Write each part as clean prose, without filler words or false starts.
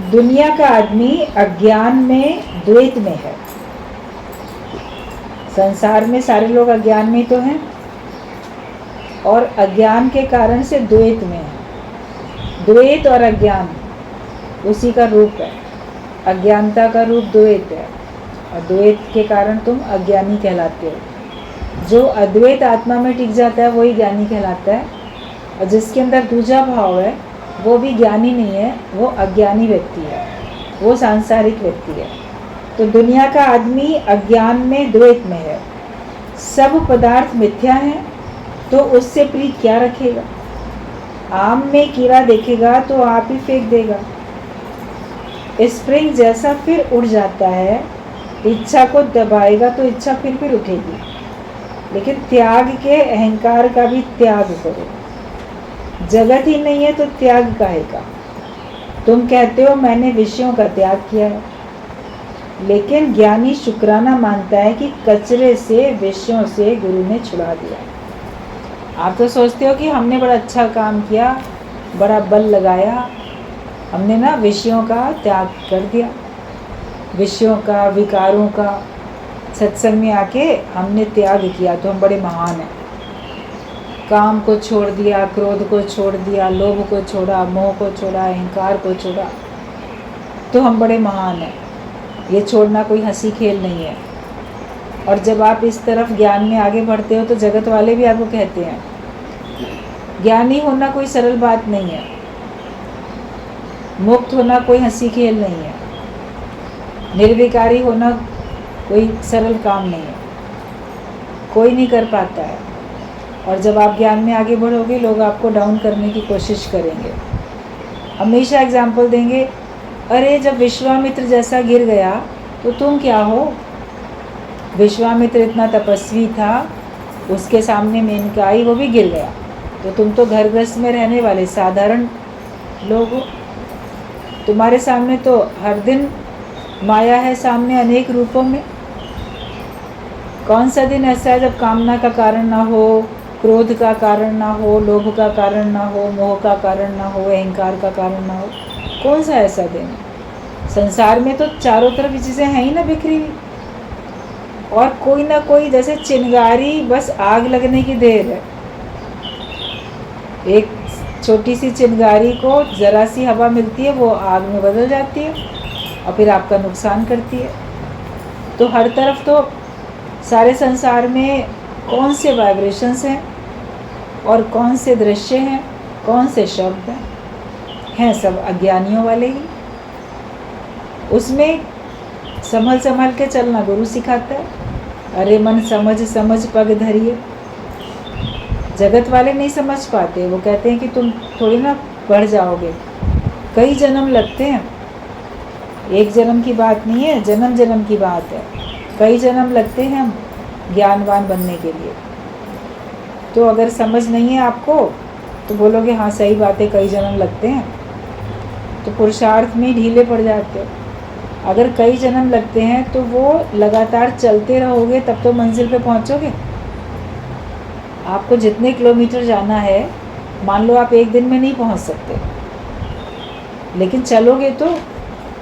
दुनिया का आदमी अज्ञान में द्वैत में है। संसार में सारे लोग अज्ञान में तो हैं और अज्ञान के कारण से द्वैत में है। द्वैत और अज्ञान उसी का रूप है। अज्ञानता का रूप द्वैत है और द्वैत के कारण तुम अज्ञानी कहलाते हो। जो अद्वैत आत्मा में टिक जाता है वही ज्ञानी कहलाता है, और जिसके अंदर दूसरा भाव है वो भी ज्ञानी नहीं है, वो अज्ञानी व्यक्ति है, वो सांसारिक व्यक्ति है। तो दुनिया का आदमी अज्ञान में द्वैत में है। सब पदार्थ मिथ्या हैं तो उससे प्रीत क्या रखेगा। आम में कीड़ा देखेगा तो आप ही फेंक देगा। स्प्रिंग जैसा फिर उड़ जाता है, इच्छा को दबाएगा तो इच्छा फिर उठेगी। लेकिन त्याग के अहंकार का भी त्याग करो। जगत ही नहीं है तो त्याग काहे का। तुम कहते हो मैंने विषयों का त्याग किया है, लेकिन ज्ञानी शुक्राना मानता है कि कचरे से विषयों से गुरु ने छुड़ा दिया। आप तो सोचते हो कि हमने बड़ा अच्छा काम किया, बड़ा बल लगाया, हमने ना विषयों का त्याग कर दिया, विषयों का, विकारों का सत्संग में आके हमने त्याग किया तो हम बड़े महान हैं। काम को छोड़ दिया, क्रोध को छोड़ दिया, लोभ को छोड़ा, मोह को छोड़ा, अहंकार को छोड़ा तो हम बड़े महान हैं। ये छोड़ना कोई हंसी खेल नहीं है। और जब आप इस तरफ ज्ञान में आगे बढ़ते हो तो जगत वाले भी आपको कहते हैं ज्ञानी होना कोई सरल बात नहीं है, मुक्त होना कोई हंसी खेल नहीं है, निर्विकारी होना कोई सरल काम नहीं है, कोई नहीं कर पाता है। और जब आप ज्ञान में आगे बढ़ोगे लोग आपको डाउन करने की कोशिश करेंगे, हमेशा एग्जाम्पल देंगे, अरे जब विश्वामित्र जैसा गिर गया तो तुम क्या हो। विश्वामित्र इतना तपस्वी था, उसके सामने मेनका आई, वो भी गिर गया, तो तुम तो घर गृहस्थ में रहने वाले साधारण लोग हो। तुम्हारे सामने तो हर दिन माया है, सामने अनेक रूपों में। कौन सा दिन ऐसा है जब कामना का कारण ना हो, क्रोध का कारण ना हो, लोभ का कारण ना हो, मोह का कारण ना हो, अहंकार का कारण ना हो। कौन सा ऐसा दिन है? संसार में तो चारों तरफ ये चीज़ें हैं ही ना बिखरी हुई, और कोई ना कोई जैसे चिंगारी, बस आग लगने की देर है। एक छोटी सी चिंगारी को ज़रा सी हवा मिलती है, वो आग में बदल जाती है और फिर आपका नुकसान करती है। तो हर तरफ तो सारे संसार में कौन से वाइब्रेशंस हैं और कौन से दृश्य हैं, कौन से शब्द हैं सब अज्ञानियों वाले ही। उसमें संभल के चलना गुरु सिखाता है। अरे मन समझ समझ पग धरिए। जगत वाले नहीं समझ पाते, वो कहते हैं कि तुम थोड़ी ना बढ़ जाओगे, कई जन्म लगते हैं, एक जन्म की बात नहीं है, जन्म जन्म की बात है। कई जन्म लगते हैं हम ज्ञानवान बनने के लिए। तो अगर समझ नहीं है आपको तो बोलोगे हाँ सही बात है, कई जन्म लगते हैं, तो पुरुषार्थ में ढीले पड़ जाते हो। अगर कई जन्म लगते हैं तो वो लगातार चलते रहोगे तब तो मंजिल पे पहुंचोगे। आपको जितने किलोमीटर जाना है, मान लो आप एक दिन में नहीं पहुंच सकते, लेकिन चलोगे तो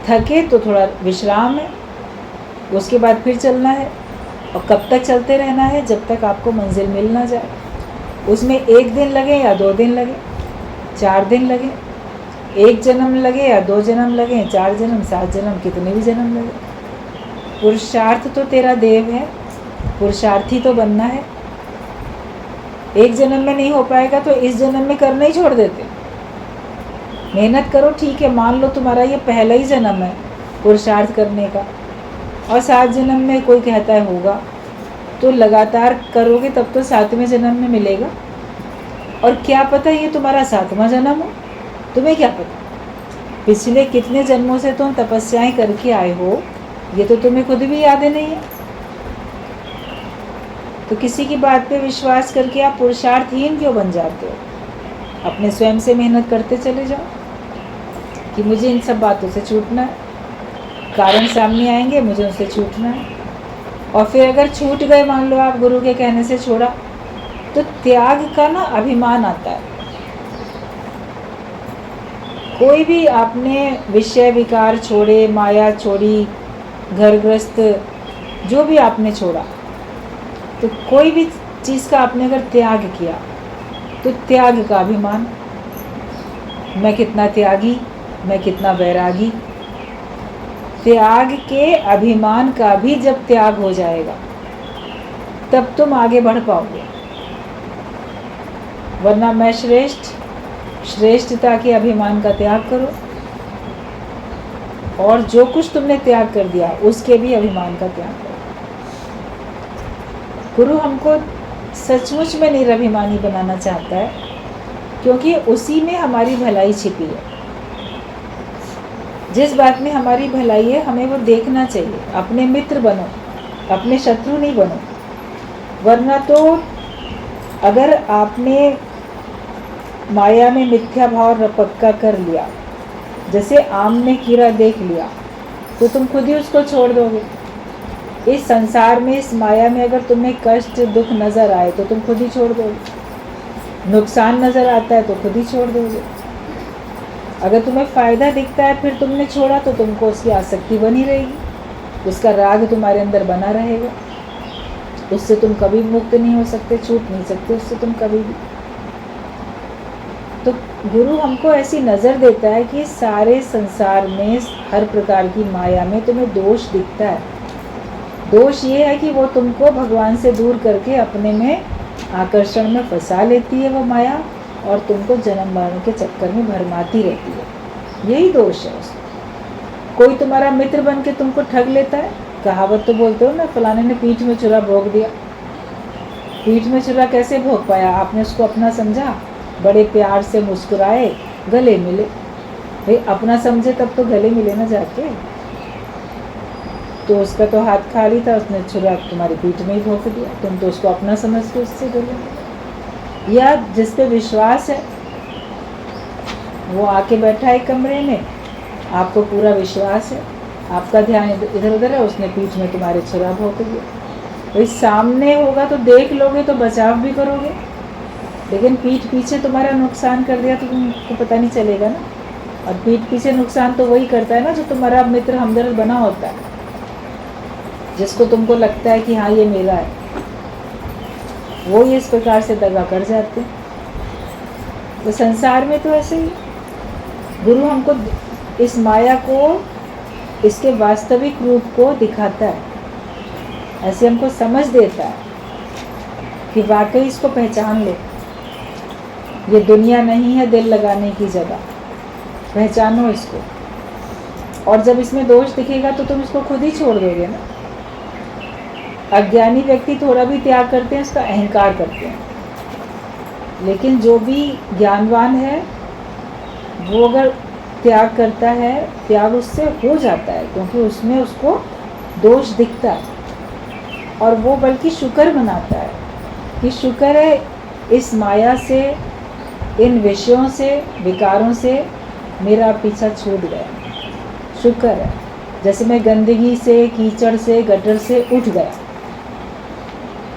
थके तो थोड़ा विश्राम है, उसके बाद फिर चलना है। और कब तक चलते रहना है? जब तक आपको मंजिल मिल ना जाए। उसमें एक दिन लगे या 2 दिन लगे, 4 दिन लगे, 1 जन्म लगे या 2 जन्म लगे, 4 जन्म, 7 जन्म, कितने भी जन्म लगे। पुरुषार्थ तो तेरा देव है, पुरुषार्थी तो बनना है। एक जन्म में नहीं हो पाएगा तो इस जन्म में करना ही छोड़ देते। मेहनत करो, ठीक है, मान लो तुम्हारा ये पहला ही जन्म है पुरुषार्थ करने का, और 7 जन्म में कोई कहता है होगा, तो लगातार करोगे तब तो 7वें जन्म में मिलेगा। और क्या पता ये तुम्हारा 7वां जन्म हो, तुम्हें क्या पता। पिछले कितने जन्मों से तुम तपस्याएं करके आए हो, ये तो तुम्हें खुद भी याद नहीं है। तो किसी की बात पे विश्वास करके आप पुरुषार्थहीन क्यों बन जाते हो। अपने स्वयं से मेहनत करते चले जाओ कि मुझे इन सब बातों से छूटना है। कारण सामने आएंगे, मुझे उनसे छूटना है। और फिर अगर छूट गए, मान लो आप गुरु के कहने से छोड़ा, तो त्याग का ना अभिमान आता है। कोई भी आपने विषय विकार छोड़े, माया छोड़ी, घर गृहस्थ जो भी आपने छोड़ा, तो कोई भी चीज़ का आपने अगर त्याग किया तो त्याग का अभिमान, मैं कितना त्यागी, मैं कितना वैरागी, त्याग के अभिमान का भी जब त्याग हो जाएगा तब तुम आगे बढ़ पाओगे। वरना मैं श्रेष्ठ, श्रेष्ठता के अभिमान का त्याग करो और जो कुछ तुमने त्याग कर दिया उसके भी अभिमान का त्याग करो। गुरु हमको सचमुच में निरभिमानी बनाना चाहता है, क्योंकि उसी में हमारी भलाई छिपी है। जिस बात में हमारी भलाई है हमें वो देखना चाहिए। अपने मित्र बनो, अपने शत्रु नहीं बनो। वरना तो अगर आपने माया में मिथ्या भाव पक्का कर लिया, जैसे आम में कीड़ा देख लिया, तो तुम खुद ही उसको छोड़ दोगे। इस संसार में, इस माया में अगर तुम्हें कष्ट दुख नज़र आए तो तुम खुद ही छोड़ दोगे। नुकसान नज़र आता है तो खुद ही छोड़ दोगे। अगर तुम्हें फ़ायदा दिखता है फिर तुमने छोड़ा तो तुमको उसकी आसक्ति बनी रहेगी, उसका राग तुम्हारे अंदर बना रहेगा। उससे तुम कभी मुक्त नहीं हो सकते, छूट नहीं सकते उससे तुम कभी भी। तो गुरु हमको ऐसी नज़र देता है कि सारे संसार में, हर प्रकार की माया में तुम्हें दोष दिखता है। दोष ये है कि वो तुमको भगवान से दूर करके अपने में आकर्षण में फंसा लेती है वो माया, और तुमको जन्म मरण के चक्कर में भरमाती रहती है। यही दोष है उसमें। कोई तुम्हारा मित्र बन के तुमको ठग लेता है। कहावत तो बोलते हो ना, फलाने ने पीठ में छुरा भोग दिया। पीठ में छुरा कैसे भोग पाया? आपने उसको अपना समझा, बड़े प्यार से मुस्कुराए, गले मिले। भाई अपना समझे तब तो गले मिले ना जाके। तो उसका तो हाथ खाली था, उसने छुरा तुम्हारी पीठ में ही भोंक दिया। तुम तो उसको अपना समझ के उससे गले मिले। या जिस पे विश्वास है वो आके बैठा है कमरे में, आपको पूरा विश्वास है, आपका ध्यान इधर उधर है, उसने पीठ में तुम्हारे छुरा भोंक दिया। भाई सामने होगा तो देख लोगे तो बचाव भी करोगे, लेकिन पीठ पीछे तुम्हारा नुकसान कर दिया तो तुमको पता नहीं चलेगा ना। और पीठ पीछे नुकसान तो वही करता है ना जो तुम्हारा मित्र हमदर्द बना होता है, जिसको तुमको लगता है कि हाँ ये मेरा है, वो ही इस प्रकार से दगा कर जाते हैं। तो संसार में तो ऐसे ही गुरु हमको इस माया को, इसके वास्तविक रूप को दिखाता है, ऐसे हमको समझ देता है कि वाकई इसको पहचान लो, ये दुनिया नहीं है दिल लगाने की जगह, पहचानो इसको। और जब इसमें दोष दिखेगा तो तुम इसको खुद ही छोड़ दोगे ना। अज्ञानी व्यक्ति थोड़ा भी त्याग करते हैं, उसका अहंकार करते हैं, लेकिन जो भी ज्ञानवान है वो अगर त्याग करता है, त्याग उससे हो जाता है, क्योंकि उसमें उसको दोष दिखता है और वो बल्कि शुक्र मनाता है कि शुक्र है इस माया से, इन विषयों से, विकारों से मेरा पीछा छूट गया। शुक्र है, जैसे मैं गंदगी से, कीचड़ से, गटर से उठ गया,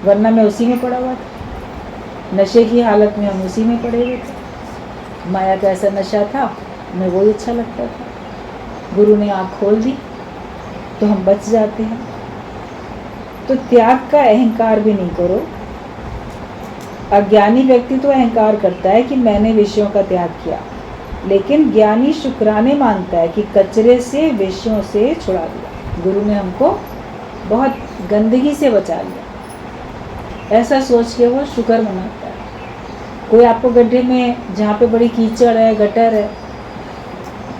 वरना मैं उसी में पड़ा हुआ था। नशे की हालत में हम उसी में पड़े हुए थे। माया का ऐसा नशा था, हमें वही अच्छा लगता था। गुरु ने आँख खोल दी तो हम बच जाते हैं। तो त्याग का अहंकार भी नहीं करो। अज्ञानी व्यक्ति तो अहंकार करता है कि मैंने विषयों का त्याग किया, लेकिन ज्ञानी शुक्राने मानता है कि कचरे से, विषयों से छुड़ा दिया। गुरु ने हमको बहुत गंदगी से बचा लिया, ऐसा सोच के वो शुक्र मनाता है। कोई आपको गड्ढे में, जहाँ पे बड़ी कीचड़ है, गटर है,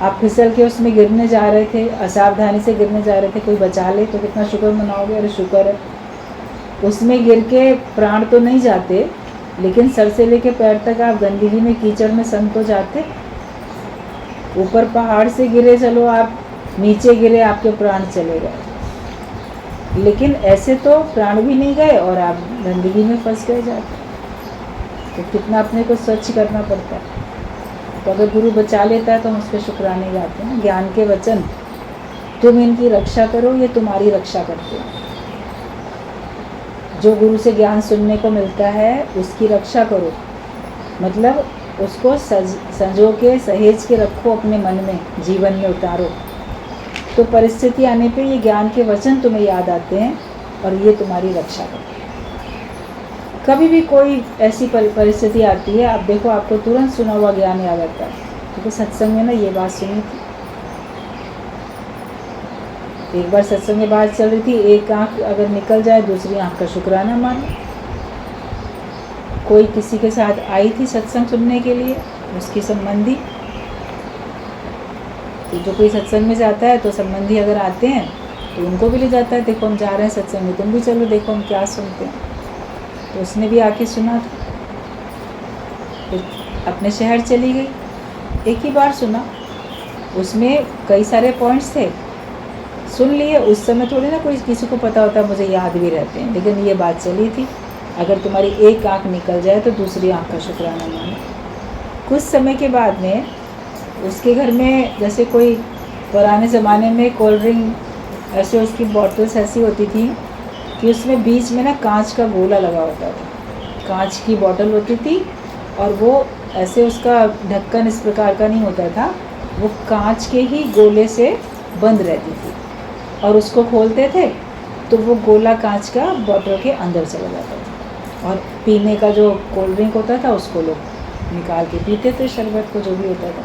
आप फिसल के उसमें गिरने जा रहे थे, असावधानी से गिरने जा रहे थे, कोई बचा ले तो कितना शुक्र मनाओगे, अरे शुक्र है। उसमें गिर के प्राण तो नहीं जाते, लेकिन सर से लेके पैर तक आप गंदगी में, कीचड़ में सन तो जाते। ऊपर पहाड़ से गिरे, चलो आप नीचे गिरे, आपके प्राण चले गए, लेकिन ऐसे तो प्राण भी नहीं गए और आप गंदगी में फंस गए जाते। तो कितना अपने को स्वच्छ करना पड़ता है। तो अगर गुरु बचा लेता है तो हम उस पर शुक्राने गाते हैं। ज्ञान के वचन, तुम इनकी रक्षा करो, ये तुम्हारी रक्षा करते हैं। जो गुरु से ज्ञान सुनने को मिलता है उसकी रक्षा करो, मतलब उसको संजो के सहेज के रखो अपने मन में, जीवन में उतारो। तो परिस्थिति आने पे ये ज्ञान के वचन तुम्हें याद आते हैं और ये तुम्हारी रक्षा करते हैं। कभी भी कोई ऐसी परिस्थिति आती है, आप देखो आपको तुरंत सुना हुआ ज्ञान याद आता है, क्योंकि सत्संग में ना ये बात सुनी थी। एक बार सत्संग में बात चल रही थी, एक आँख अगर निकल जाए दूसरी आँख का शुक्राना मानो। कोई किसी के साथ आई थी सत्संग सुनने के लिए, उसकी संबंधी, तो जो कोई सत्संग में जाता है तो संबंधी अगर आते हैं तो उनको भी ले जाता है, देखो हम जा रहे हैं सत्संग में, तुम भी चलो देखो हम क्या सुनते हैं। तो उसने भी आके सुना था, फिर अपने शहर चली गई, एक ही बार सुना, उसमें कई सारे पॉइंट्स थे, सुन लिए। उस समय थोड़ी ना कोई किसी को पता होता, मुझे याद भी रहते हैं, लेकिन ये बात चली थी, अगर तुम्हारी एक आँख निकल जाए तो दूसरी आँख का शुक्राना मानो। कुछ समय के बाद में उसके घर में, जैसे कोई पुराने ज़माने में कोल्ड ड्रिंक, ऐसे उसकी बॉटल्स ऐसी होती थी कि उसमें बीच में ना कांच का गोला लगा होता था। कांच की बॉटल होती थी और वो ऐसे, उसका ढक्कन इस प्रकार का नहीं होता था, वो कांच के ही गोले से बंद रहती थी, और उसको खोलते थे तो वो गोला कांच का बॉटल के अंदर चला जाता था, और पीने का जो कोल्ड ड्रिंक होता था उसको लोग निकाल के पीते थे, शरबत को जो भी होता था।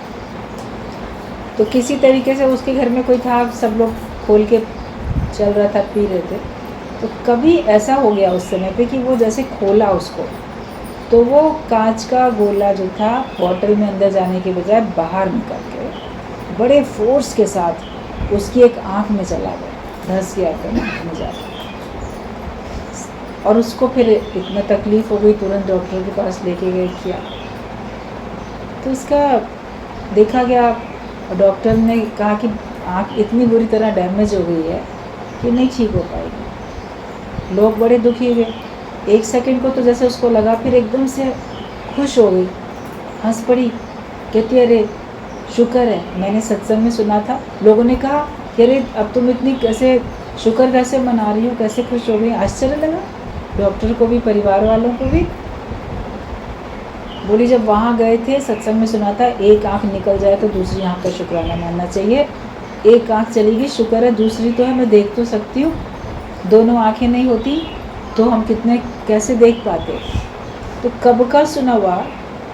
तो किसी तरीके से उसके घर में कोई था, सब लोग खोल के चल रहा था, पी रहे थे। तो कभी ऐसा हो गया उस समय पे कि वो जैसे खोला उसको, तो वो कांच का गोला जो था बॉटल में अंदर जाने के बजाय बाहर निकल के बड़े फोर्स के साथ उसकी एक आँख में चला गया, धंस गया था आँख में जाकर, और उसको फिर इतना तकलीफ़ हो गई, तुरंत डॉक्टर के पास लेके गए किया। तो उसका देखा गया, डॉक्टर ने कहा कि आँख इतनी बुरी तरह डैमेज हो गई है कि नहीं ठीक हो पाएगी। लोग बड़े दुखी हुए, एक सेकंड को तो जैसे उसको लगा, फिर एकदम से खुश हो गई, हंस पड़ी, कहती अरे शुक्र है, मैंने सत्संग में सुना था, लोगों ने कहा कि अरे अब तुम इतनी कैसे शुक्र कैसे मना रही हो, कैसे खुश हो गई। आश्चर्य लगा डॉक्टर को भी, परिवार वालों को भी। बोली जब वहाँ गए थे, सत्संग में सुना था एक आँख निकल जाए तो दूसरी आँख का शुक्राना मानना चाहिए। एक आँख चली गई, शुक्र है, दूसरी तो है, मैं देख तो सकती हूँ। दोनों आँखें नहीं होती तो हम कितने कैसे देख पाते। तो कब का सुना हुआ,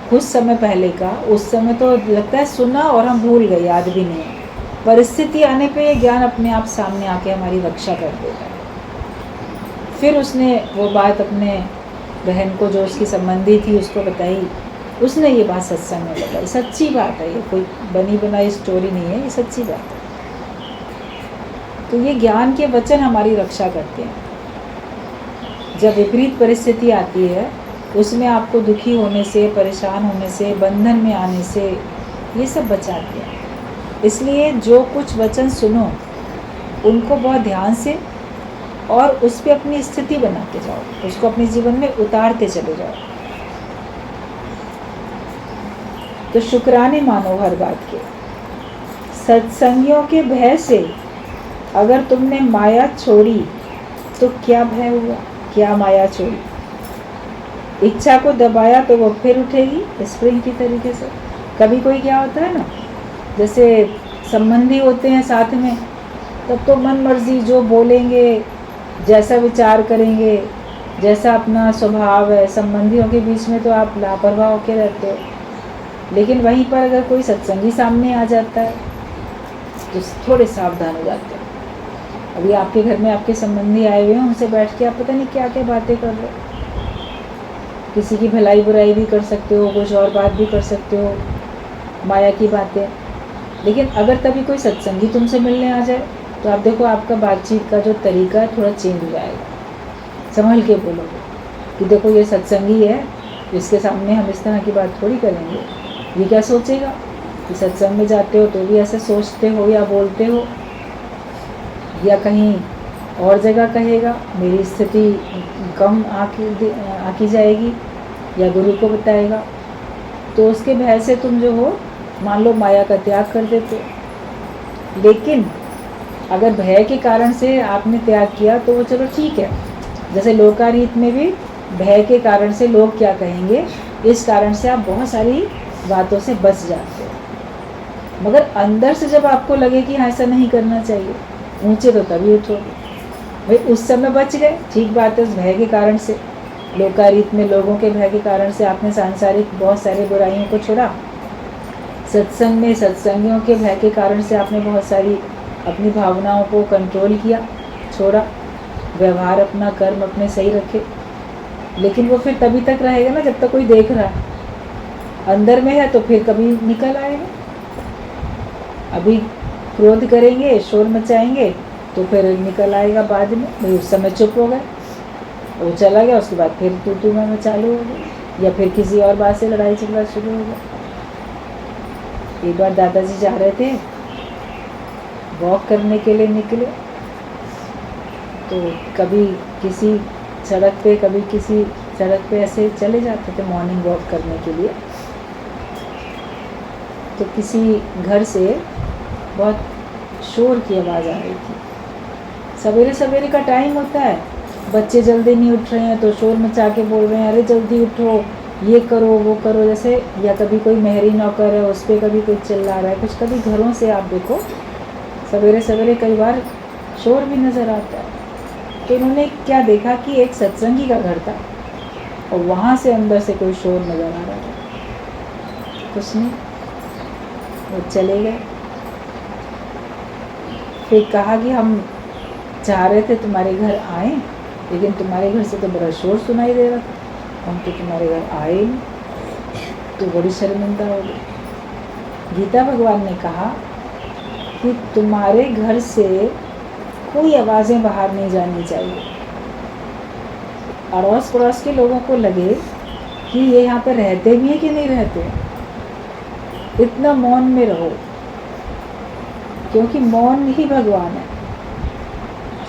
कुछ समय पहले का, उस समय तो लगता है सुना और हम भूल गए, याद भी नहीं है। परिस्थिति आने पे ये ज्ञान अपने आप सामने आके हमारी रक्षा कर देता है। फिर उसने वो बात अपने बहन को, जो उसकी संबंधी थी, उसको बताई। उसने ये बात सत्संग में बताई। सच्ची बात है, ये कोई बनी बनाई स्टोरी नहीं है, ये सच्ची बात है। तो ये ज्ञान के वचन हमारी रक्षा करते हैं। जब विपरीत परिस्थिति आती है, उसमें आपको दुखी होने से, परेशान होने से, बंधन में आने से, ये सब बचाते हैं। इसलिए जो कुछ वचन सुनो, उनको बहुत ध्यान से और उस पर अपनी स्थिति बनाते जाओ, उसको अपने जीवन में उतारते चले जाओ। तो शुक्राने मानो हर बात के। सत्संगियों के भय से अगर तुमने माया छोड़ी तो क्या भय हुआ, क्या माया छोड़ी। इच्छा को दबाया तो वो फिर उठेगी स्प्रिंग की तरीके से। कभी कोई क्या होता है ना, जैसे संबंधी होते हैं साथ में, तब तो मन मर्जी जो बोलेंगे, जैसा विचार करेंगे, जैसा अपना स्वभाव है, संबंधियों के बीच में तो आप लापरवाह होकर रहते हो। लेकिन वहीं पर अगर कोई सत्संगी सामने आ जाता है तो थोड़े सावधान हो जाते हैं। अभी आपके घर में आपके संबंधी आए हुए हैं, उनसे बैठ के आप पता नहीं क्या क्या बातें कर रहे हो। किसी की भलाई बुराई भी कर सकते हो, कुछ और बात भी कर सकते हो, माया की बातें। लेकिन अगर तभी कोई सत्संगी तुमसे मिलने आ जाए तो आप देखो, आपका बातचीत का जो तरीका है थोड़ा चेंज हो जाएगा। संभल के बोलोगे कि देखो ये सत्संगी है, इसके सामने हम इस तरह की बात थोड़ी करेंगे। ये क्या सोचेगा कि सत्संग में जाते हो तो भी ऐसे सोचते हो या बोलते हो, या कहीं और जगह कहेगा मेरी स्थिति कम आकी जाएगी, या गुरु को बताएगा। तो उसके भय से तुम जो हो, मान लो माया का त्याग कर देते हो। लेकिन अगर भय के कारण से आपने त्याग किया तो वो चलो ठीक है। जैसे लोकारीत में भी भय के कारण से लोग क्या कहेंगे, इस कारण से आप बहुत सारी बातों से बच जाते हो। मगर अंदर से जब आपको लगे कि हाँ ऐसा नहीं करना चाहिए, ऊंचे तो तभी उठोगे। भाई उस समय बच गए, ठीक बात है, उस भय के कारण से, लोकारीत में लोगों के भय के कारण से आपने सांसारिक बहुत सारी बुराइयों को छोड़ा। सत्संग में सत्संगियों के भय के कारण से आपने बहुत सारी अपनी भावनाओं को कंट्रोल किया, छोड़ा, व्यवहार अपना, कर्म अपने सही रखे। लेकिन वो फिर तभी तक रहेगा ना जब तक कोई देख रहा है। अंदर में है तो फिर कभी निकल आएगा। अभी क्रोध करेंगे, शोर मचाएंगे, तो फिर निकल आएगा बाद में। भाई उस समय चुप हो गए, वो चला गया, उसके बाद फिर तू मैं चालू हो गई, या फिर किसी और बात से लड़ाई झगड़ा शुरू हो गया। एक बार दादाजी जा रहे थे, वॉक करने के लिए निकले, तो कभी किसी सड़क पे, कभी किसी सड़क पे ऐसे चले जाते थे मॉर्निंग वॉक करने के लिए। तो किसी घर से बहुत शोर की आवाज़ आ रही थी। सवेरे सवेरे का टाइम होता है, बच्चे जल्दी नहीं उठ रहे हैं तो शोर मचा के बोल रहे हैं, अरे जल्दी उठो, ये करो वो करो, जैसे। या कभी कोई मेहरी नौकर है, उस पर कभी कोई चिल्ला रहा है कुछ। कभी घरों से आप देखो सवेरे सवेरे कई बार शोर भी नज़र आता है। तो इन्होंने क्या देखा कि एक सत्संगी का घर था और वहाँ से अंदर से कोई शोर नज़र आ रहा था। कुछ नहीं, वो चले गए। फिर कहा कि हम चाह रहे थे तुम्हारे घर आए, लेकिन तुम्हारे घर से तो बड़ा शोर सुनाई दे रहा था, हम तो तुम्हारे घर आए नहीं। तो बड़ी शर्मिंदा हो गई। गीता भगवान ने कहा कि तुम्हारे घर से कोई आवाज़ें बाहर नहीं जानी चाहिए। अड़ोस पड़ोस के लोगों को लगे कि ये यहाँ पे रहते भी हैं कि नहीं रहते, इतना मौन में रहो, क्योंकि मौन ही भगवान है।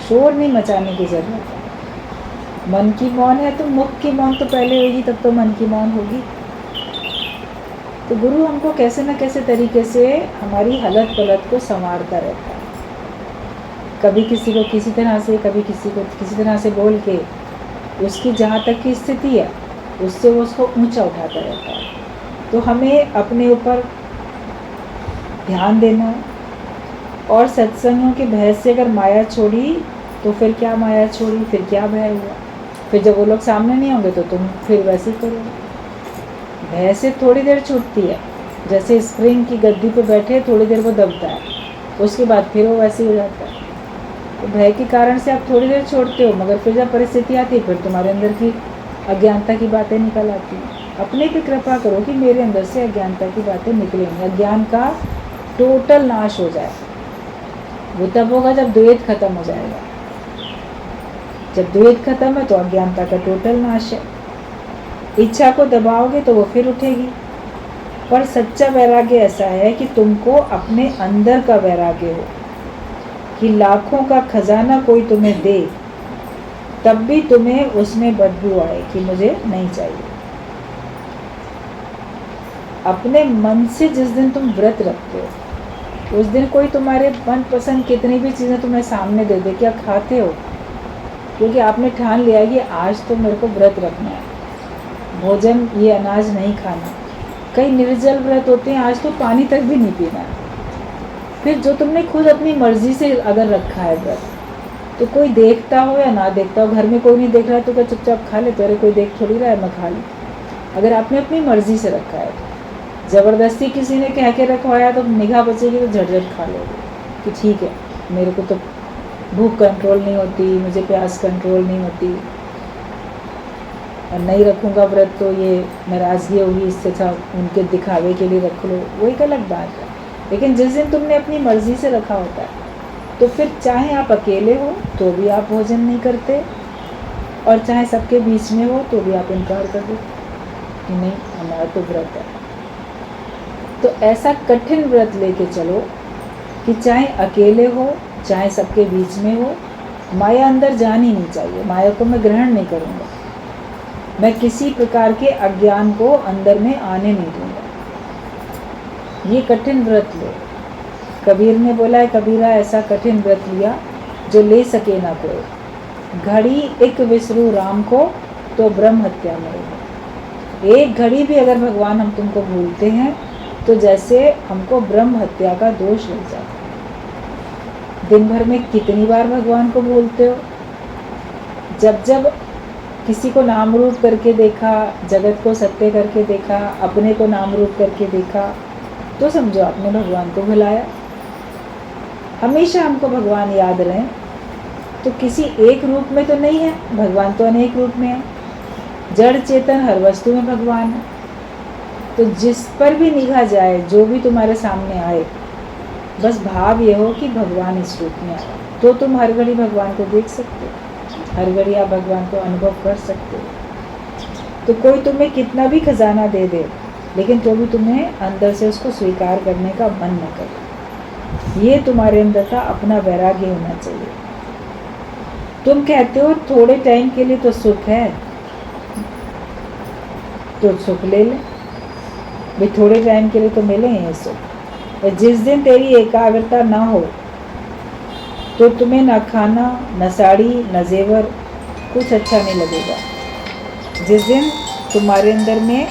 शोर नहीं मचाने की जरूरत है। मन की मौन है तो मुख की मौन तो पहले होगी, तब तो मन की मौन होगी। तो गुरु हमको कैसे न कैसे तरीके से हमारी हलत पलत को संवारता रहता है। कभी किसी को किसी तरह से, कभी किसी को किसी तरह से बोल के उसकी जहाँ तक की स्थिति है उससे वो उसको ऊंचा उठाता रहता है। तो हमें अपने ऊपर ध्यान देना है। और सत्संगों के भय से अगर माया छोड़ी तो फिर क्या माया छोड़ी, फिर क्या भय हुआ। फिर जब वो लोग सामने नहीं होंगे तो तुम फिर वैसे ही करोगे। भय से थोड़ी देर छूटती है, जैसे स्प्रिंग की गद्दी पे बैठे थोड़ी देर वो दबता है, उसके बाद फिर वो वैसे ही हो जाता है। तो भय के कारण से आप थोड़ी देर छोड़ते हो, मगर फिर जब परिस्थिति आती है फिर तुम्हारे अंदर की अज्ञानता की बातें निकल आती हैं। अपने पे कृपा करो कि मेरे अंदर से अज्ञानता की बातें निकलेंगी, अज्ञान का टोटल नाश हो जाए। वो तब होगा जब द्वैत खत्म हो जाएगा। जब द्वैत खत्म है तो अज्ञानता का टोटल नाश है। इच्छा को दबाओगे तो वो फिर उठेगी। पर सच्चा वैराग्य ऐसा है कि तुमको अपने अंदर का वैराग्य हो, कि लाखों का खजाना कोई तुम्हें दे तब भी तुम्हें उसमें बदबू आए कि मुझे नहीं चाहिए। अपने मन से जिस दिन तुम व्रत रखते हो उस दिन कोई तुम्हारे मनपसंद कितनी भी चीज़ें तुम्हें सामने दे दे, क्या खाते हो, क्योंकि आपने ठान लिया है कि आज तो मेरे को व्रत रखना है, भोजन ये अनाज नहीं खाना। कई निर्जल व्रत होते हैं, आज तो पानी तक भी नहीं पीना है। फिर जो तुमने खुद अपनी मर्जी से अगर रखा है व्रत, तो कोई देखता हो या ना देखता हो, घर में कोई नहीं देख रहा है तो क्या चुपचाप खा ले, तेरे कोई देख थोड़ी रहा है मैं खा लूँ। अगर आपने अपनी मर्जी से रखा है, ज़बरदस्ती किसी ने कह के रखवाया तो निगाह बचेगी तो झट खा लोगे कि ठीक है, मेरे को तो भूख कंट्रोल नहीं होती, मुझे प्यास कंट्रोल नहीं होती और नहीं रखूँगा व्रत तो ये नाराज़गी होगी, इससे अच्छा उनके दिखावे के लिए रख लो, वो एक अलग बात है। लेकिन जिस दिन तुमने अपनी मर्जी से रखा होता है तो फिर चाहे आप अकेले हो तो भी आप भोजन नहीं करते, और चाहे सबके बीच में हो तो भी आप इनकार कर दो कि नहीं हमारा तो व्रत है। तो ऐसा कठिन व्रत लेके चलो कि चाहे अकेले हो चाहे सबके बीच में हो, माया अंदर जानी नहीं चाहिए। माया को मैं ग्रहण नहीं करूँगा, मैं किसी प्रकार के अज्ञान को अंदर में आने नहीं दूँगा। ये कठिन व्रत लो। कबीर ने बोला है, कबीरा ऐसा कठिन व्रत लिया जो ले सके ना कोई, घड़ी एक विसरू राम को तो ब्रह्म हत्या में हो। एक घड़ी भी अगर भगवान हम तुमको भूलते हैं तो जैसे हमको ब्रह्म हत्या का दोष लग जाता है। दिन भर में कितनी बार भगवान को भूलते हो? जब जब किसी को नाम रूप करके देखा, जगत को सत्य करके देखा, अपने को नाम रूप करके देखा, तो समझो आपने भगवान को भुलाया। हमेशा हमको भगवान याद रहें। तो किसी एक रूप में तो नहीं है, भगवान तो अनेक रूप में है। जड़ चेतन हर वस्तु में भगवान है। तो जिस पर भी निगाह जाए, जो भी तुम्हारे सामने आए, बस भाव ये हो कि भगवान इस रूप में आया, तो तुम हर घड़ी भगवान को देख सकते हो, हर घड़ी आप भगवान को अनुभव कर सकते हो। तो कोई तुम्हें कितना भी खजाना दे दे, लेकिन तो भी तुम्हें अंदर से उसको स्वीकार करने का मन न करे। ये तुम्हारे अंदर का अपना वैराग्य होना चाहिए। तुम कहते हो थोड़े टाइम के लिए तो सुख है, तो सुख ले ले भाई, थोड़े टाइम के लिए तो मिले हैं ये सुख। और जिस दिन तेरी एकाग्रता ना हो तो तुम्हें न खाना, न साड़ी, न जेवर कुछ अच्छा नहीं लगेगा। जिस दिन तुम्हारे अंदर में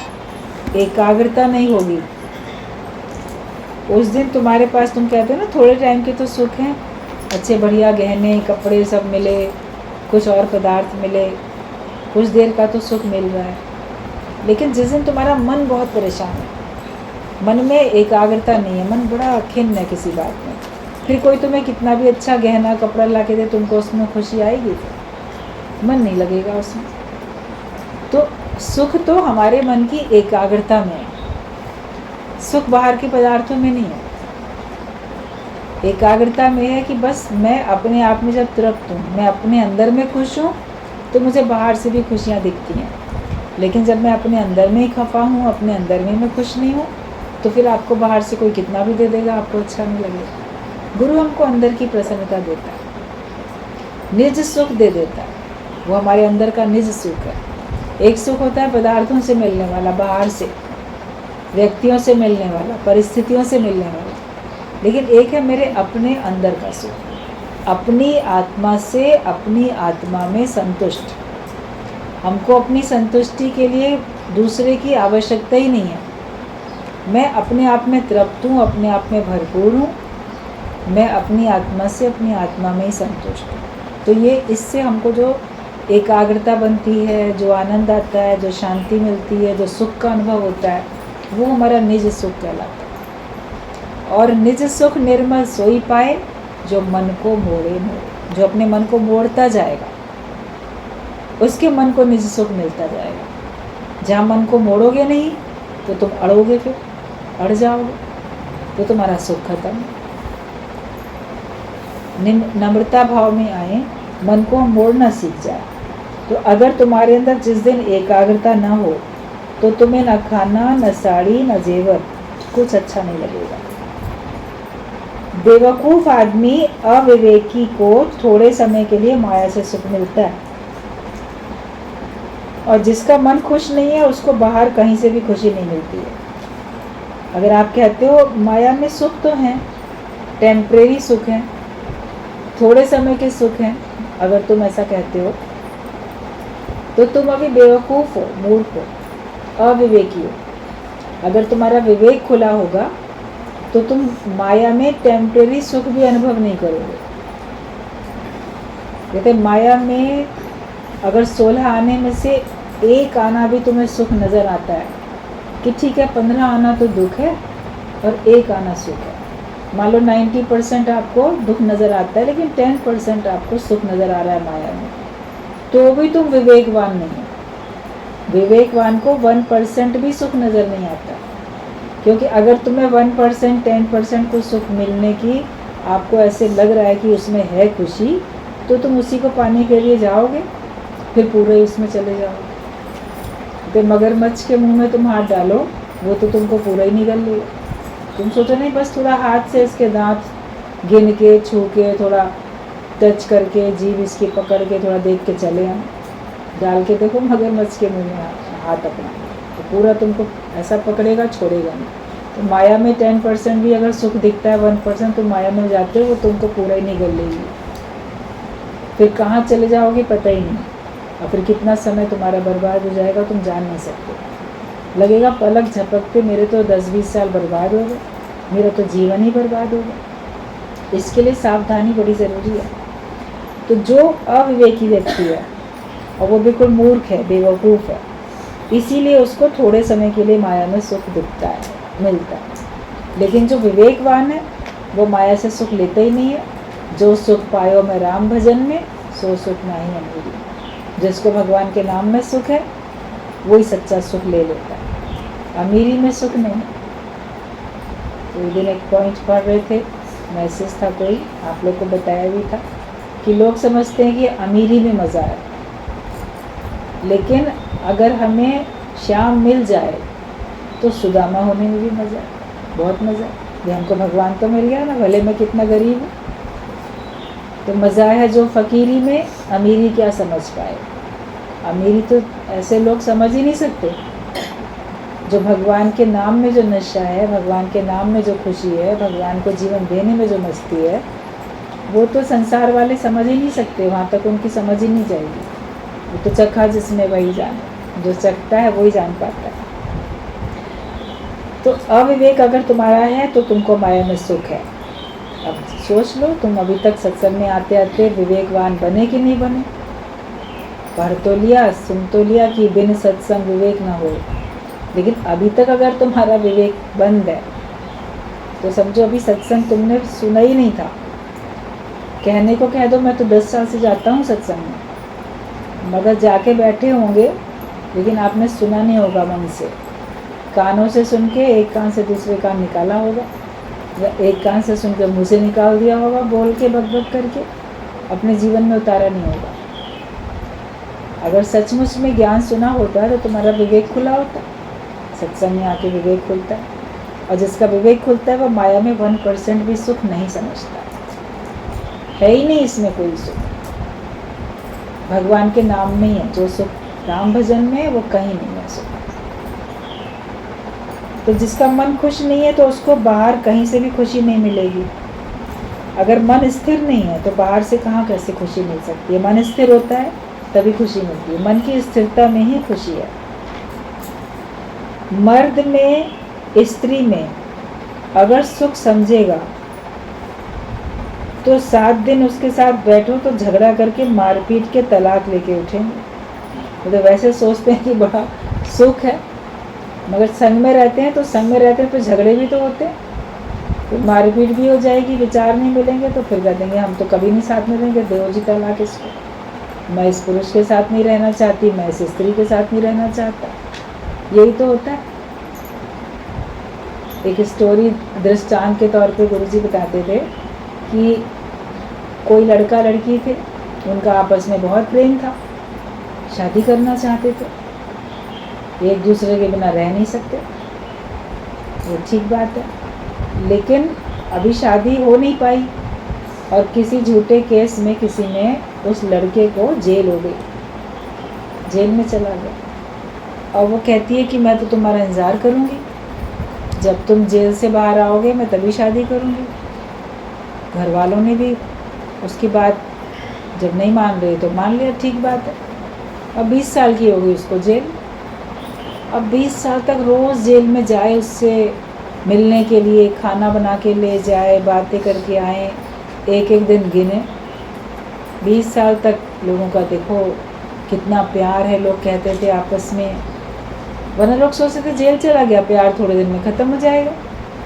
एकाग्रता नहीं होगी, उस दिन तुम्हारे पास, तुम कहते हो ना थोड़े टाइम के तो सुख हैं, अच्छे बढ़िया गहने कपड़े सब मिले, कुछ और पदार्थ मिले, कुछ देर का तो सुख मिल रहा है। लेकिन जिस दिन तुम्हारा मन बहुत परेशान है, मन में एकाग्रता नहीं है, मन बड़ा खिन्न है किसी बात में, फिर कोई तुम्हें कितना भी अच्छा गहना कपड़ा ला के दे, तुमको उसमें खुशी आएगी? मन नहीं लगेगा उसमें। तो सुख तो हमारे मन की एकाग्रता में है, सुख बाहर के पदार्थों में नहीं है। एकाग्रता में है कि बस मैं अपने आप में जब तृप्त हूँ, मैं अपने अंदर में खुश हूँ, तो मुझे बाहर से भी खुशियाँ दिखती हैं। लेकिन जब मैं अपने अंदर में ही खफा हूँ, अपने अंदर में मैं खुश नहीं हूँ, तो फिर आपको बाहर से कोई कितना भी दे देगा, आपको अच्छा नहीं लगेगा। गुरु हमको अंदर की प्रसन्नता देता है, निज सुख दे देता है, वो हमारे अंदर का निज सुख है। एक सुख होता है पदार्थों से मिलने वाला, बाहर से, व्यक्तियों से मिलने वाला, परिस्थितियों से मिलने वाला, लेकिन एक है मेरे अपने अंदर का सुख, अपनी आत्मा से, अपनी आत्मा में संतुष्ट। हमको अपनी संतुष्टि के लिए दूसरे की आवश्यकता ही नहीं है। मैं अपने आप में तृप्त हूँ, अपने आप में भरपूर हूँ, मैं अपनी आत्मा से, अपनी आत्मा में ही संतुष्ट हूँ। तो ये इससे हमको जो एकाग्रता बनती है, जो आनंद आता है, जो शांति मिलती है, जो सुख का अनुभव होता है, वो हमारा निज सुख कहलाता है। और निज सुख निर्मल सोई पाए, जो मन को मोड़े मोड़े। जो अपने मन को मोड़ता जाएगा, उसके मन को निज सुख मिलता जाएगा। जहाँ मन को मोड़ोगे नहीं तो तुम अड़ोगे, फिर अड़ जाओगे, तो तुम्हारा सुख खत्म। नम्रता भाव में आए, मन को मोड़ना सीख जाए। तो अगर तुम्हारे अंदर जिस दिन एकाग्रता ना हो, तो तुम्हें न खाना, न साड़ी, न जेवर कुछ अच्छा नहीं लगेगा। बेवकूफ़ आदमी, अविवेकी को थोड़े समय के लिए माया से सुख मिलता है, और जिसका मन खुश नहीं है उसको बाहर कहीं से भी खुशी नहीं मिलती है। अगर आप कहते हो माया में सुख तो हैं, टेम्परेरी सुख हैं, थोड़े समय के सुख हैं, अगर तुम ऐसा कहते हो तो तुम अभी बेवकूफ़ हो, मूर्ख हो, अविवेकी हो। अगर तुम्हारा विवेक खुला होगा तो तुम माया में टेम्परेरी सुख भी अनुभव नहीं करोगे। कहते माया में अगर 16 आने में से एक आना भी तुम्हें सुख नज़र आता है कि ठीक है, 15 आना तो दुख है और एक आना सुख है। मान लो 90% आपको दुख नज़र आता है, लेकिन 10% आपको सुख नज़र आ रहा है माया में, तो भी तुम विवेकवान नहीं हो। विवेकवान को 1% भी सुख नज़र नहीं आता, क्योंकि अगर तुम्हें 1% 10% को सुख मिलने की आपको ऐसे लग रहा है कि उसमें है खुशी, तो तुम उसी को पाने के लिए जाओगे, फिर पूरे उसमें चले जाओगे। तो मगरमच्छ के मुंह में तुम हाथ डालो, वो तो तुमको पूरा ही निगल लेगा। तुम सोचो नहीं बस थोड़ा हाथ से इसके दांत गिन के, छू के, थोड़ा टच करके, जीभ इसकी पकड़ के थोड़ा देख के चले हम, डाल के देखो मगरमच्छ के मुंह में हाथ अपना, तो पूरा तुमको ऐसा पकड़ेगा, छोड़ेगा नहीं। तो माया में 10% भी अगर सुख दिखता है, 1% तुम माया में जाते हो, वो तुमको पूरा ही निगल लेगी। फिर कहाँ चले जाओगे पता ही नहीं, और फिर कितना समय तुम्हारा बर्बाद हो जाएगा तुम जान नहीं सकते। लगेगा पलक झपकते मेरे तो 10-20 साल बर्बाद हो गए, मेरा तो जीवन ही बर्बाद हो गया। इसके लिए सावधानी बड़ी ज़रूरी है। तो जो अविवेकी व्यक्ति है और वो बिल्कुल मूर्ख है, बेवकूफ़ है, इसीलिए उसको थोड़े समय के लिए माया में सुख दिखता है, मिलता है। लेकिन जो विवेकवान है वो माया से सुख लेता ही नहीं है। जो सुख पायो मैं राम भजन में, सो सुख नहीं अमीरी। जिसको भगवान के नाम में सुख है वही सच्चा सुख ले लेता है, अमीरी में सुख नहीं। तो एक दिन एक पॉइंट पढ़ रहे थे, मैसेज था कोई, आप लोग को बताया भी था कि लोग समझते हैं कि अमीरी में मज़ा है, लेकिन अगर हमें श्याम मिल जाए तो सुदामा होने में भी मज़ा है, बहुत मज़ा है। ये हमको भगवान तो मिल गया ना, भले मैं कितना गरीब हूँ। तो मज़ा है जो फ़कीरी में, अमीरी क्या समझ पाए। अमीरी तो ऐसे लोग समझ ही नहीं सकते। जो भगवान के नाम में जो नशा है, भगवान के नाम में जो खुशी है, भगवान को जीवन देने में जो मस्ती है, वो तो संसार वाले समझ ही नहीं सकते। वहाँ तक उनकी समझ ही नहीं जाएगी। वो तो चखा जिसमें वही जाने, जो चखता है वही जान पाता है। तो अविवेक अगर तुम्हारा है तो तुमको माया में सुख है। अब सोच लो, तुम अभी तक सत्संग में आते आते विवेकवान बने कि नहीं बने। पढ़ तो लिया, सुन तो लिया कि बिन सत्संग विवेक न हो, लेकिन अभी तक अगर तुम्हारा विवेक बंद है तो समझो अभी सत्संग तुमने सुना ही नहीं था। कहने को कह दो मैं तो 10 साल से जाता हूँ सत्संग में, मगर जाके बैठे होंगे लेकिन आपने सुना नहीं होगा मन से। कानों से सुन के एक कान से दूसरे कान निकाला होगा, या एक कान से सुन के मुँह से निकाल दिया होगा, बोल के बक करके अपने जीवन में उतारा नहीं होगा। अगर सचमुच में ज्ञान सुना होता तो तुम्हारा विवेक खुला होता। सत्संग में आके विवेक खुलता है, और जिसका विवेक खुलता है वो माया में 1% भी सुख नहीं समझता है ही नहीं। इसमें कोई सुख भगवान के नाम में ही है। जो सुख राम भजन में है वो कहीं नहीं है सुख। तो जिसका मन खुश नहीं है तो उसको बाहर कहीं से भी खुशी नहीं मिलेगी। अगर मन स्थिर नहीं है तो बाहर से कहाँ कैसे खुशी मिल सकती है। मन स्थिर होता है तभी खुशी मिलती है। मन की स्थिरता में ही खुशी है। मर्द में, स्त्री में अगर सुख समझेगा तो 7 दिन उसके साथ बैठो तो झगड़ा करके मारपीट के तलाक लेके उठेंगे। तो वैसे सोचते हैं कि बड़ा सुख है, मगर संग में रहते हैं तो झगड़े भी तो होते हैं, तो मारपीट भी हो जाएगी, विचार नहीं मिलेंगे, तो फिर कह देंगे हम तो कभी नहीं साथ में रहेंगे, दो जी तलाक इसको। मैं इस पुरुष के साथ नहीं रहना चाहती, मैं इस स्त्री के साथ नहीं रहना चाहता। यही तो होता है। एक स्टोरी दृष्टांत के तौर पे गुरुजी बताते थे कि कोई लड़का लड़की थे, उनका आपस में बहुत प्रेम था, शादी करना चाहते थे, एक दूसरे के बिना रह नहीं सकते, वो ठीक बात है। लेकिन अभी शादी हो नहीं पाई और किसी झूठे केस में किसी ने उस लड़के को जेल हो गई, जेल में चला गया। और वो कहती है कि मैं तो तुम्हारा इंतज़ार करूँगी, जब तुम जेल से बाहर आओगे मैं तभी शादी करूँगी। घर वालों ने भी उसकी बात जब नहीं मान रहे तो मान लिया, ठीक बात है। अब 20 साल की हो गई उसको जेल। अब 20 साल तक रोज़ जेल में जाए, उससे मिलने के लिए खाना bना के ले जाए, बातें करके आए, एक एक दिन गिने। 20 साल तक लोगों का देखो कितना प्यार है, लोग कहते थे आपस में, वरना लोग सोचते थे जेल चला गया प्यार थोड़े दिन में ख़त्म हो जाएगा,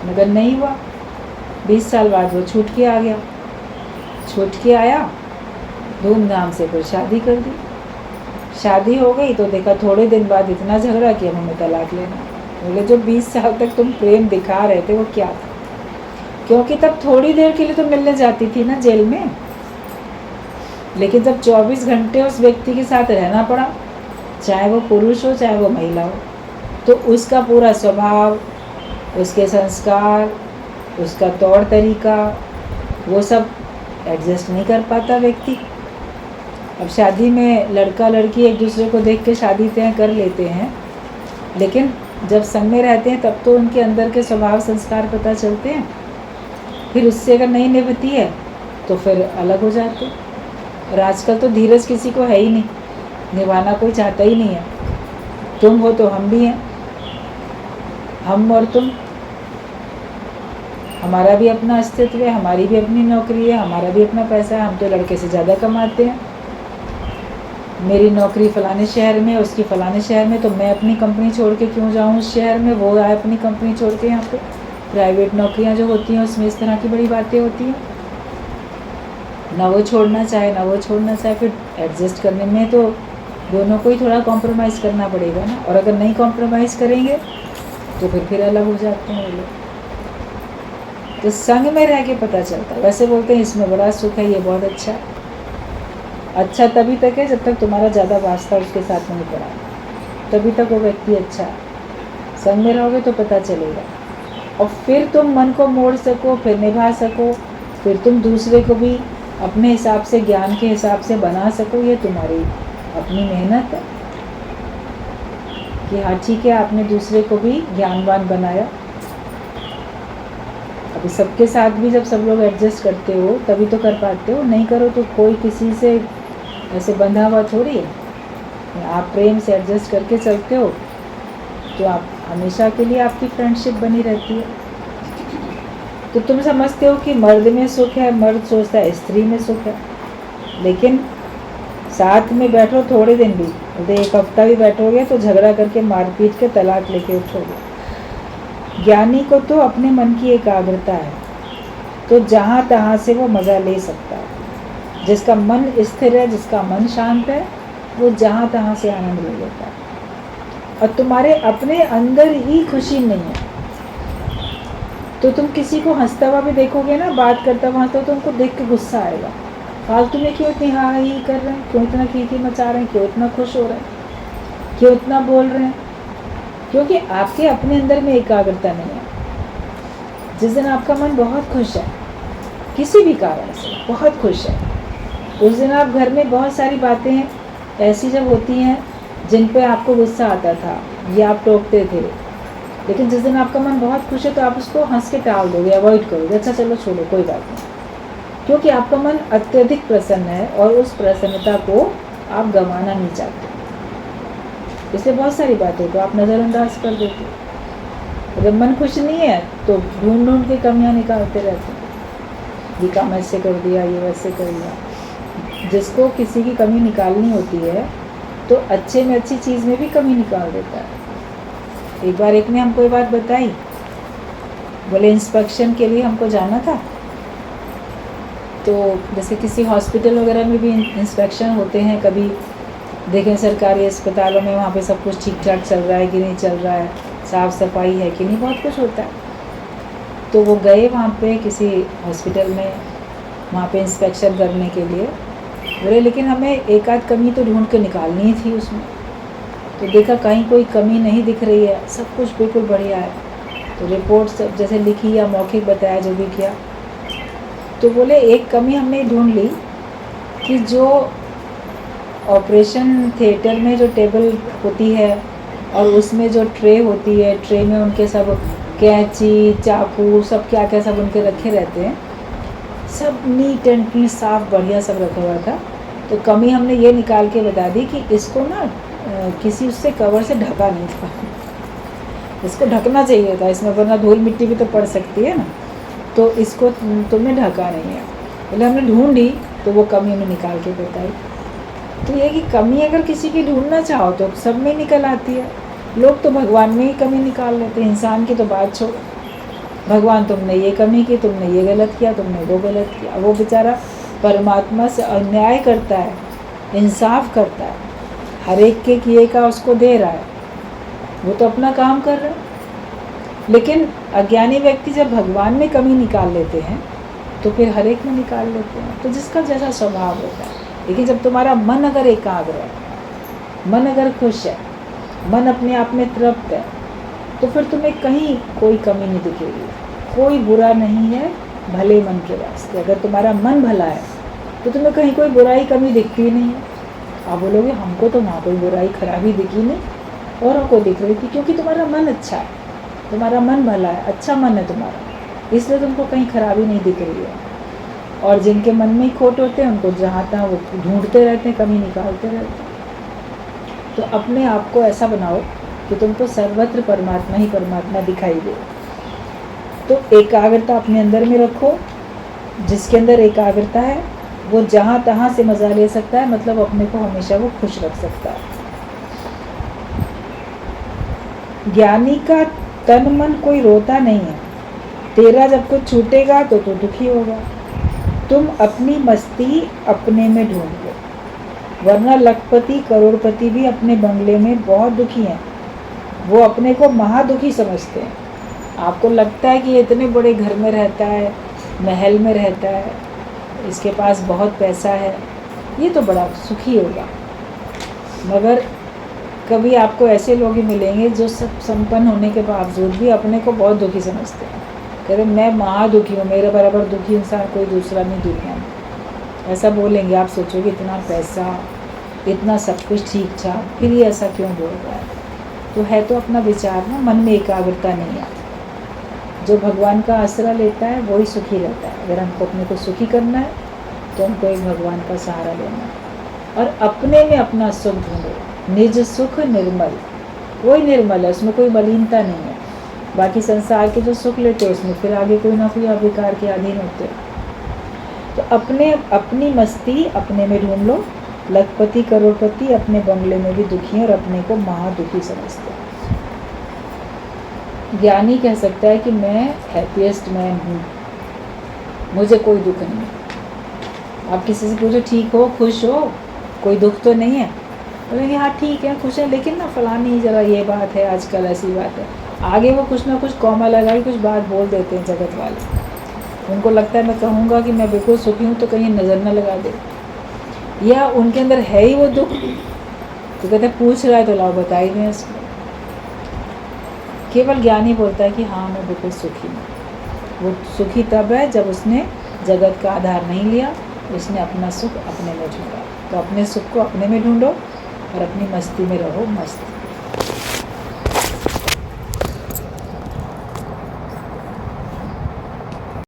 मगर नहीं हुआ। 20 साल बाद वो छूट के आ गया, छूट के आया, धूमधाम से फिर शादी कर दी। शादी हो गई तो देखा थोड़े दिन बाद इतना झगड़ा कि अब हमें तलाक लेना। बोले जो 20 साल तक तुम प्रेम दिखा रहे थे वो क्या था? क्योंकि तब थोड़ी देर के लिए तो मिलने जाती थी ना जेल में, लेकिन जब 24 घंटे उस व्यक्ति के साथ रहना पड़ा, चाहे वो पुरुष हो चाहे वो महिला हो, तो उसका पूरा स्वभाव, उसके संस्कार, उसका तौर तरीका, वो सब एडजस्ट नहीं कर पाता व्यक्ति। अब शादी में लड़का लड़की एक दूसरे को देख के शादी तय कर लेते हैं, लेकिन जब संग में रहते हैं तब तो उनके अंदर के स्वभाव संस्कार पता चलते हैं। फिर उससे अगर नहीं निभती है तो फिर अलग हो जाते। और आजकल तो धीरज किसी को है ही नहीं, निभाना कोई चाहता ही नहीं है। तुम हो तो हम भी हैं, हम और तुम, हमारा भी अपना अस्तित्व है, हमारी भी अपनी नौकरी है, हमारा भी अपना पैसा है। हम तो लड़के से ज़्यादा कमाते हैं। मेरी नौकरी फलाने शहर में, उसकी फलाने शहर में, तो मैं अपनी कंपनी छोड़ के क्यों जाऊँ उस शहर में, वो आए अपनी कंपनी छोड़ के यहाँ पे। प्राइवेट नौकरियाँ जो होती हैं उसमें इस तरह की बड़ी बातें होती हैं। ना वो छोड़ना चाहे ना वो छोड़ना चाहे, फिर एडजस्ट करने में तो दोनों को ही थोड़ा कॉम्प्रोमाइज़ करना पड़ेगा ना। और अगर नहीं कॉम्प्रोमाइज़ करेंगे तो फिर अलग हो जाते हैं वो लोग। तो संग में रह के पता चलता है। वैसे बोलते हैं इसमें बड़ा सुख है, ये बहुत अच्छा है। अच्छा तभी तक है जब तक तुम्हारा ज़्यादा वास्ता उसके साथ नहीं पड़ा, तभी तक वो व्यक्ति अच्छा है। संग में रहोगे तो पता चलेगा, और फिर तुम मन को मोड़ सको, फिर निभा सको, फिर तुम दूसरे को भी अपने हिसाब से, ज्ञान के हिसाब से बना सको। ये तुम्हारी अपनी मेहनत है कि हाँ ठीक है, आपने दूसरे को भी ज्ञानवान बनाया। अभी सबके साथ भी जब सब लोग एडजस्ट करते हो तभी तो कर पाते हो, नहीं करो तो कोई किसी से ऐसे बंधा हुआ थोड़ी है। आप प्रेम से एडजस्ट करके चलते हो तो आप हमेशा के लिए आपकी फ्रेंडशिप बनी रहती है। तो तुम समझते हो कि मर्द में सुख है, मर्द सोचता है स्त्री में सुख है, लेकिन साथ में बैठो थोड़े दिन भी, तो एक हफ्ता भी बैठोगे तो झगड़ा करके मार पीट के तलाक लेके उठोगे। ज्ञानी को तो अपने मन की एकाग्रता है, तो जहाँ तहाँ से वो मज़ा ले सकता है। जिसका मन स्थिर है, जिसका मन शांत है, वो जहाँ तहाँ से आनंद ले लेता है। और तुम्हारे अपने अंदर ही खुशी नहीं है तो तुम किसी को हंसता हुआ भी देखोगे ना, बात करता हुआ तो तुमको देख के गुस्सा आएगा। फालतू में क्यों इतनी हाँ ही कर रहे हैं, क्यों इतना खीखी मचा रहे हैं, क्यों इतना खुश हो रहे हैं, क्यों इतना बोल रहे हैं? क्योंकि आपके अपने अंदर में एकाग्रता नहीं है। जिस दिन आपका मन बहुत खुश है, किसी भी कारण से बहुत खुश है, उस दिन आप घर में बहुत सारी बातें ऐसी जब होती हैं जिन पे आपको गुस्सा आता था या आप टोकते थे, लेकिन जिस दिन आपका मन बहुत खुश है तो आप उसको हंस के टाल दोगे, अवॉइड करोगे, अच्छा चलो छोड़ो कोई बात नहीं, क्योंकि आपका मन अत्यधिक प्रसन्न है और उस प्रसन्नता को आप गंवाना नहीं चाहते। इसलिए बहुत सारी बातों को आप नज़रअंदाज कर देते हो। जब मन खुश नहीं है तो ढूंढ ढूंढ के कमियां निकालते रहते हैं, ये काम ऐसे कर दिया, ये वैसे कर दिया। जिसको किसी की कमी निकालनी होती है तो अच्छे में अच्छी चीज़ में भी कमी निकाल देता है। एक बार एक ने हमको ये बात बताई, बोले इंस्पेक्शन के लिए हमको जाना था, तो जैसे किसी हॉस्पिटल वगैरह में भी इंस्पेक्शन होते हैं, कभी देखें सरकारी अस्पतालों में वहाँ पे सब कुछ ठीक ठाक चल रहा है कि नहीं चल रहा है, साफ़ सफाई है कि नहीं, बहुत कुछ होता है। तो वो गए वहाँ पे किसी हॉस्पिटल में, वहाँ पे इंस्पेक्शन करने के लिए। बोले लेकिन हमें एक आध कमी तो ढूंढ के निकालनी थी उसमें। तो देखा कहीं कोई कमी नहीं दिख रही है, सब कुछ बिल्कुल बढ़िया है। तो रिपोर्ट सब जैसे लिखी या मौखिक बताया जो भी किया, तो बोले एक कमी हमने ढूंढ ली कि जो ऑपरेशन थिएटर में जो टेबल होती है और उसमें जो ट्रे होती है, ट्रे में उनके सब कैंची, चाकू, सब क्या क्या सब उनके रखे रहते हैं, सब नीट एंड क्लीन, साफ बढ़िया सब रखा हुआ था। तो कमी हमने ये निकाल के बता दी कि इसको ना किसी उससे कवर से ढका नहीं था, इसको ढकना चाहिए था इसमें, वरना धूल मिट्टी भी तो पड़ सकती है ना, तो इसको तुमने ढका नहीं है। बोले हमने ढूंढी तो वो कमी हमें निकाल के बताई। तो ये कि कमी अगर किसी की ढूंढना चाहो तो सब में निकल आती है। लोग तो भगवान में ही कमी निकाल लेते हैं, इंसान की तो बात छोड़ो। भगवान तुमने ये कमी की, तुमने ये गलत किया, तुमने वो गलत किया। वो बेचारा परमात्मा से अन्याय करता है, इंसाफ करता है, हर एक के किए का उसको दे रहा है, वो तो अपना काम कर रहा है। लेकिन अज्ञानी व्यक्ति जब भगवान में कमी निकाल लेते हैं तो फिर हर एक में निकाल लेते हैं, तो जिसका जैसा स्वभाव होता है। लेकिन जब तुम्हारा मन अगर एकाग्र है, मन अगर खुश है, मन अपने आप में तृप्त है, तो फिर तुम्हें कहीं कोई कमी नहीं दिखेगी। कोई बुरा नहीं है भले मन के वास्ते। अगर तुम्हारा मन भला है तो तुम्हें कहीं कोई बुराई कमी दिखती नहीं है। आप बोलोगे हमको तो वहाँ कोई बुराई खराबी दिखी नहीं, औरों को दिख रही थी, क्योंकि तुम्हारा मन अच्छा है, तुम्हारा मन भला है, अच्छा मन है तुम्हारा, इसलिए तुमको कहीं खराबी नहीं दिख रही है। और जिनके मन में ही खोट होते हैं उनको जहाँ तहाँ वो ढूंढते रहते हैं, कमी निकालते रहते हैं। तो अपने आप को ऐसा बनाओ कि तुमको सर्वत्र परमात्मा ही परमात्मा दिखाई दे। तो एकाग्रता अपने अंदर में रखो। जिसके अंदर एकाग्रता है वो जहाँ तहाँ से मज़ा ले सकता है, मतलब अपने को हमेशा वो खुश रख सकता है। ज्ञानी का तन मन कोई रोता नहीं है। तेरा जब कुछ छूटेगा तो दुखी होगा। तुम अपनी मस्ती अपने में ढूंढ लो, वरना लखपति करोड़पति भी अपने बंगले में बहुत दुखी हैं। वो अपने को महादुखी समझते हैं। आपको लगता है कि ये इतने बड़े घर में रहता है, महल में रहता है, इसके पास बहुत पैसा है, ये तो बड़ा सुखी होगा। मगर कभी आपको ऐसे लोग ही मिलेंगे जो सब संपन्न होने के बावजूद भी अपने को बहुत दुखी समझते हैं। कहते मैं महादुखी हूँ, मेरे बराबर दुखी इंसान कोई दूसरा नहीं दुनिया में। ऐसा बोलेंगे। आप सोचोगे इतना पैसा, इतना सब कुछ ठीक ठाक, फिर ये ऐसा क्यों बोल रहा है? तो है तो अपना विचार ना, मन में एकाग्रता नहीं है। जो भगवान का आसरा लेता है वही सुखी रहता है। अगर हमको अपने को सुखी करना है तो हमको एक भगवान का सहारा लेना है और अपने में अपना सुख ढूंढो। निज सुख निर्मल, वही निर्मल है, उसमें कोई मलिनता नहीं है। बाकी संसार के जो सुख लेते हैं उसमें फिर आगे कोई ना कोई अविकार के अधीन होते हैं। तो अपनी मस्ती अपने में ढूंढ लो। लखपति करोड़पति अपने बंगले में भी दुखी हैं और अपने को महादुखी समझते हैं। ज्ञानी कह सकता है कि मैं हैप्पीएस्ट मैन हूँ, मुझे कोई दुख नहीं। आप किसी से पूछो ठीक हो, खुश हो, कोई दुख तो नहीं है? बोलेंगे हाँ ठीक है, खुश है, लेकिन ना फलानी जरा ये बात है, आजकल ऐसी बात है। आगे वो कुछ ना कुछ कॉमा लगा के कुछ बात बोल देते हैं जगत वाले। उनको लगता है मैं कहूँगा कि मैं बिल्कुल सुखी हूँ तो कहीं नज़र न लगा दे, या उनके अंदर है ही वो दुख। तो कहते हैं पूछ रहा है तो लाओ बता ही दें इसको। केवल ज्ञानी बोलता है कि हाँ मैं बिल्कुल सुखी हूँ। वो सुखी तब है जब उसने जगत का आधार नहीं लिया, उसने अपना सुख अपने में ढूंढा। तो अपने सुख को अपने में ढूंढो और अपनी मस्ती में रहो मस्त।